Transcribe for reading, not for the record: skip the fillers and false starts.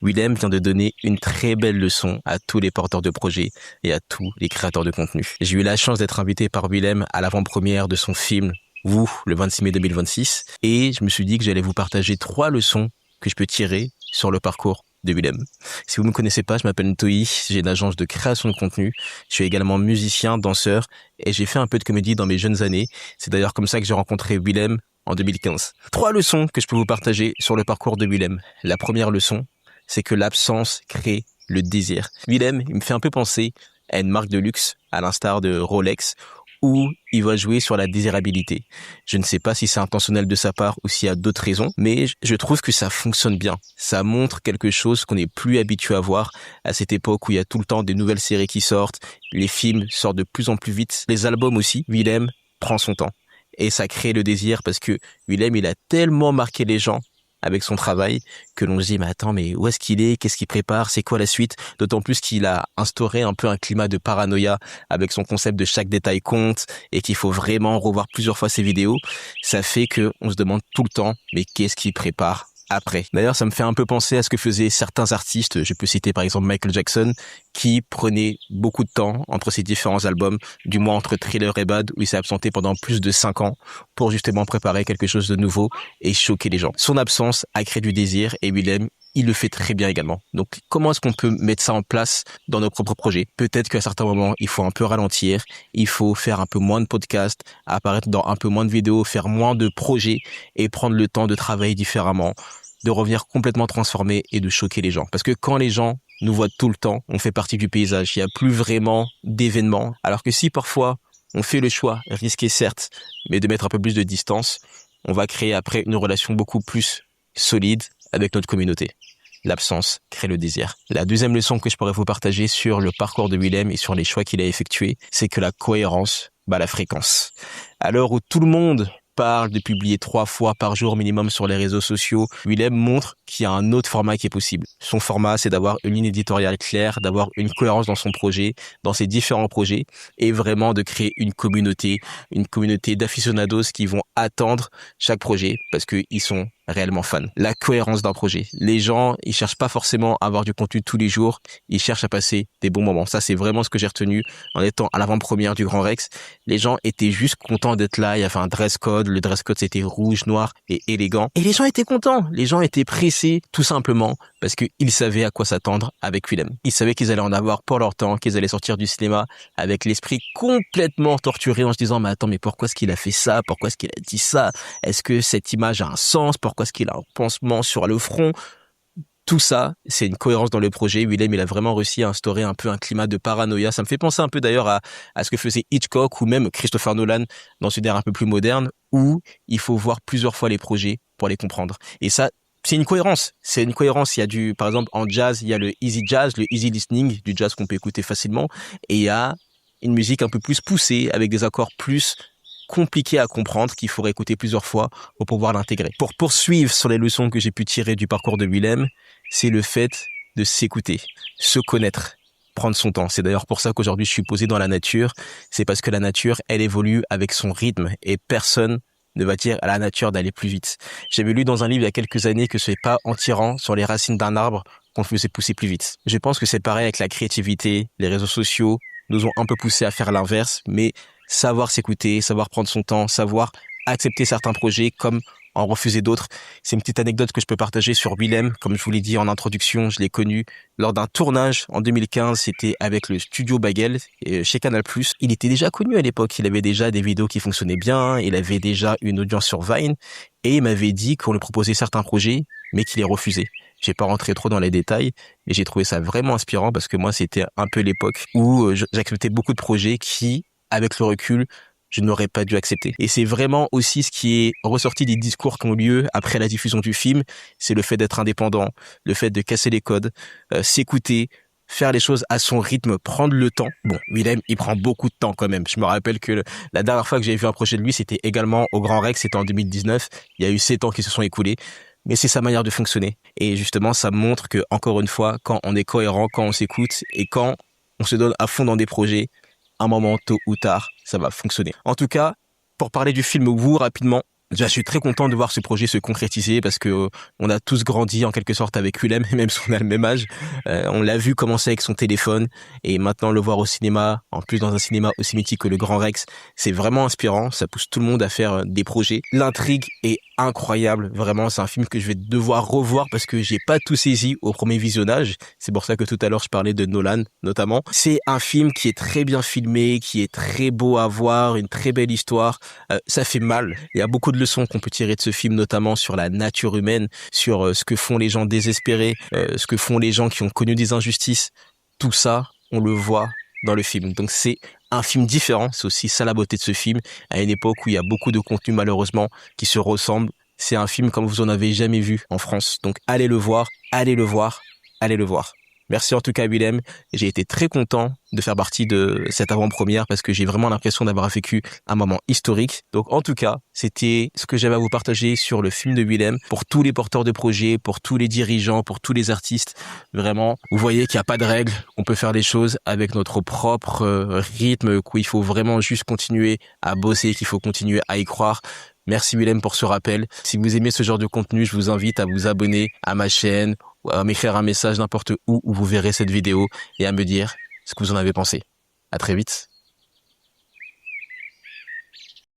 Willem vient de donner une très belle leçon à tous les porteurs de projets et à tous les créateurs de contenu. J'ai eu la chance d'être invité par Willem à l'avant-première de son film Vous, le 26 mai 2026, et je me suis dit que j'allais vous partager 3 leçons que je peux tirer sur le parcours de Willem. Si vous ne me connaissez pas, je m'appelle Ntoi, j'ai une agence de création de contenu, je suis également musicien, danseur, et j'ai fait un peu de comédie dans mes jeunes années. C'est d'ailleurs comme ça que j'ai rencontré Willem en 2015. 3 leçons que je peux vous partager sur le parcours de Willem. La première leçon, c'est que l'absence crée le désir. Willem, il me fait un peu penser à une marque de luxe, à l'instar de Rolex, où il va jouer sur la désirabilité. Je ne sais pas si c'est intentionnel de sa part ou s'il y a d'autres raisons, mais je trouve que ça fonctionne bien. Ça montre quelque chose qu'on n'est plus habitué à voir à cette époque où il y a tout le temps des nouvelles séries qui sortent, les films sortent de plus en plus vite, les albums aussi. Willem prend son temps. Et ça crée le désir parce que Willem, il a tellement marqué les gens avec son travail que l'on se dit mais attends, mais où est-ce qu'il est, qu'est-ce qu'il prépare, c'est quoi la suite, d'autant plus qu'il a instauré un peu un climat de paranoïa avec son concept de chaque détail compte et qu'il faut vraiment revoir plusieurs fois ses vidéos. Ça fait que on se demande tout le temps mais qu'est-ce qu'il prépare après. D'ailleurs, ça me fait un peu penser à ce que faisaient certains artistes. Je peux citer par exemple Michael Jackson, qui prenait beaucoup de temps entre ses différents albums, du moins entre Thriller et Bad, où il s'est absenté pendant plus de 5 ans pour justement préparer quelque chose de nouveau et choquer les gens. Son absence a créé du désir et Willem, il le fait très bien également. Donc, comment est-ce qu'on peut mettre ça en place dans nos propres projets? Peut-être qu'à certains moments, il faut un peu ralentir, il faut faire un peu moins de podcasts, apparaître dans un peu moins de vidéos, faire moins de projets et prendre le temps de travailler différemment, de revenir complètement transformé et de choquer les gens. Parce que quand les gens nous voient tout le temps, on fait partie du paysage. Il n'y a plus vraiment d'événements. Alors que si parfois on fait le choix, risqué certes, mais de mettre un peu plus de distance, on va créer après une relation beaucoup plus solide avec notre communauté. L'absence crée le désir. La deuxième leçon que je pourrais vous partager sur le parcours de Willem et sur les choix qu'il a effectués, c'est que la cohérence bat la fréquence. À l'heure où tout le monde parle de publier 3 fois par jour minimum sur les réseaux sociaux, Willem montre qu'il y a un autre format qui est possible. Son format, c'est d'avoir une ligne éditoriale claire, d'avoir une cohérence dans son projet, dans ses différents projets, et vraiment de créer une communauté d'aficionados qui vont attendre chaque projet parce qu'ils sont réellement fans. La cohérence d'un projet. Les gens, ils cherchent pas forcément à avoir du contenu tous les jours, ils cherchent à passer des bons moments. Ça, c'est vraiment ce que j'ai retenu en étant à l'avant-première du Grand Rex. Les gens étaient juste contents d'être là, il y avait un dress code, le dress code c'était rouge, noir et élégant. Et les gens étaient contents, les gens étaient pressés tout simplement parce qu'ils savaient à quoi s'attendre avec Willem. Ils savaient qu'ils allaient en avoir pour leur temps, qu'ils allaient sortir du cinéma avec l'esprit complètement torturé en se disant mais attends, mais pourquoi est-ce qu'il a fait ça, pourquoi est-ce qu'il a dit ça, est-ce que cette image a un sens, pourquoi est-ce qu'il a un pansement sur le front. Tout ça, c'est une cohérence dans le projet. Willem, il a vraiment réussi à instaurer un peu un climat de paranoïa. Ça me fait penser un peu d'ailleurs à ce que faisait Hitchcock ou même Christopher Nolan dans une ère un peu plus moderne où il faut voir plusieurs fois les projets pour les comprendre. Et ça, c'est une cohérence. C'est une cohérence. Il y a par exemple, en jazz, il y a le easy jazz, le easy listening, du jazz qu'on peut écouter facilement. Et il y a une musique un peu plus poussée avec des accords plus compliqué à comprendre qu'il faudrait écouter plusieurs fois pour pouvoir l'intégrer. Pour poursuivre sur les leçons que j'ai pu tirer du parcours de Willem, c'est le fait de s'écouter, se connaître, prendre son temps. C'est d'ailleurs pour ça qu'aujourd'hui je suis posé dans la nature. C'est parce que la nature, elle évolue avec son rythme et personne ne va dire à la nature d'aller plus vite. J'avais lu dans un livre il y a quelques années que ce n'est pas en tirant sur les racines d'un arbre qu'on le faisait pousser plus vite. Je pense que c'est pareil avec la créativité, les réseaux sociaux nous ont un peu poussé à faire l'inverse, mais savoir s'écouter, savoir prendre son temps, savoir accepter certains projets comme en refuser d'autres. C'est une petite anecdote que je peux partager sur Willem. Comme je vous l'ai dit en introduction, je l'ai connu lors d'un tournage en 2015. C'était avec le studio Bagel chez Canal+. Il était déjà connu à l'époque. Il avait déjà des vidéos qui fonctionnaient bien. Il avait déjà une audience sur Vine. Et il m'avait dit qu'on lui proposait certains projets, mais qu'il les refusait. J'ai pas rentré trop dans les détails, mais j'ai trouvé ça vraiment inspirant parce que moi, c'était un peu l'époque où j'acceptais beaucoup de projets qui, avec le recul, je n'aurais pas dû accepter. Et c'est vraiment aussi ce qui est ressorti des discours qui ont lieu après la diffusion du film, c'est le fait d'être indépendant, le fait de casser les codes, s'écouter, faire les choses à son rythme, prendre le temps. Bon, Willem, il prend beaucoup de temps quand même. Je me rappelle que la dernière fois que j'avais vu un projet de lui, c'était également au Grand Rex, c'était en 2019. Il y a eu 7 ans qui se sont écoulés. Mais c'est sa manière de fonctionner. Et justement, ça montre que, encore une fois, quand on est cohérent, quand on s'écoute et quand on se donne à fond dans des projets, un moment, tôt ou tard, ça va fonctionner. En tout cas, pour parler du film Vous, rapidement, Déjà, je suis très content de voir ce projet se concrétiser parce que on a tous grandi en quelque sorte avec Willem, même si on a le même âge. On l'a vu commencer avec son téléphone et maintenant le voir au cinéma, en plus dans un cinéma aussi mythique que le Grand Rex, c'est vraiment inspirant. Ça pousse tout le monde à faire des projets. L'intrigue est incroyable, vraiment. C'est un film que je vais devoir revoir parce que j'ai pas tout saisi au premier visionnage. C'est pour ça que tout à l'heure je parlais de Nolan, notamment. C'est un film qui est très bien filmé, qui est très beau à voir, une très belle histoire. Ça fait mal. Il y a beaucoup de leçons qu'on peut tirer de ce film, notamment sur la nature humaine, sur ce que font les gens désespérés, ce que font les gens qui ont connu des injustices. Tout ça, on le voit dans le film. Donc c'est un film différent, c'est aussi ça la beauté de ce film, à une époque où il y a beaucoup de contenu malheureusement qui se ressemblent. C'est un film comme vous en avez jamais vu en France. Donc allez le voir, allez le voir, allez le voir. Merci en tout cas Willem, j'ai été très content de faire partie de cette avant-première parce que j'ai vraiment l'impression d'avoir vécu un moment historique. Donc en tout cas, c'était ce que j'avais à vous partager sur le film de Willem. Pour tous les porteurs de projets, pour tous les dirigeants, pour tous les artistes, vraiment, vous voyez qu'il n'y a pas de règles, on peut faire les choses avec notre propre rythme, qu'il faut vraiment juste continuer à bosser, qu'il faut continuer à y croire. Merci Willem pour ce rappel. Si vous aimez ce genre de contenu, je vous invite à vous abonner à ma chaîne, ou à m'écrire un message n'importe où vous verrez cette vidéo et à me dire ce que vous en avez pensé. À très vite.